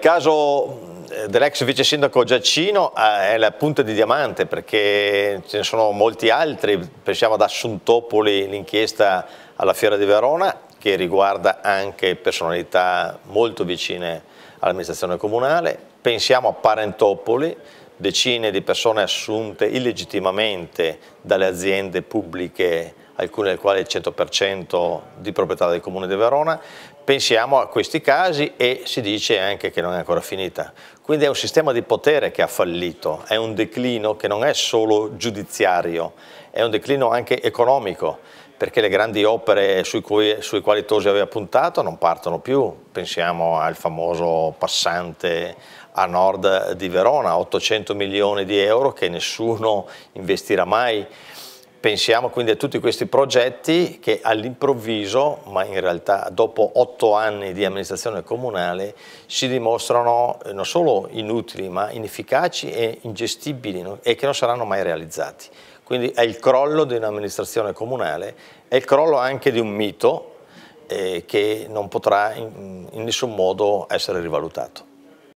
caso dell'ex vice sindaco Giacchino è la punta di diamante, perché ce ne sono molti altri. Pensiamo ad Assuntopoli, l'inchiesta alla Fiera di Verona, che riguarda anche personalità molto vicine all'amministrazione comunale. Pensiamo a Parentopoli, decine di persone assunte illegittimamente dalle aziende pubbliche, alcune delle quali il 100% di proprietà del Comune di Verona. Pensiamo a questi casi e si dice anche che non è ancora finita. Quindi è un sistema di potere che ha fallito, è un declino che non è solo giudiziario, è un declino anche economico, perché le grandi opere sui quali Tosi aveva puntato non partono più. Pensiamo al famoso passante a nord di Verona, 800 milioni di euro che nessuno investirà mai. Pensiamo quindi a tutti questi progetti che all'improvviso, ma in realtà dopo 8 anni di amministrazione comunale, si dimostrano non solo inutili ma inefficaci e ingestibili, e che non saranno mai realizzati. Quindi è il crollo di un'amministrazione comunale, è il crollo anche di un mito che non potrà in nessun modo essere rivalutato.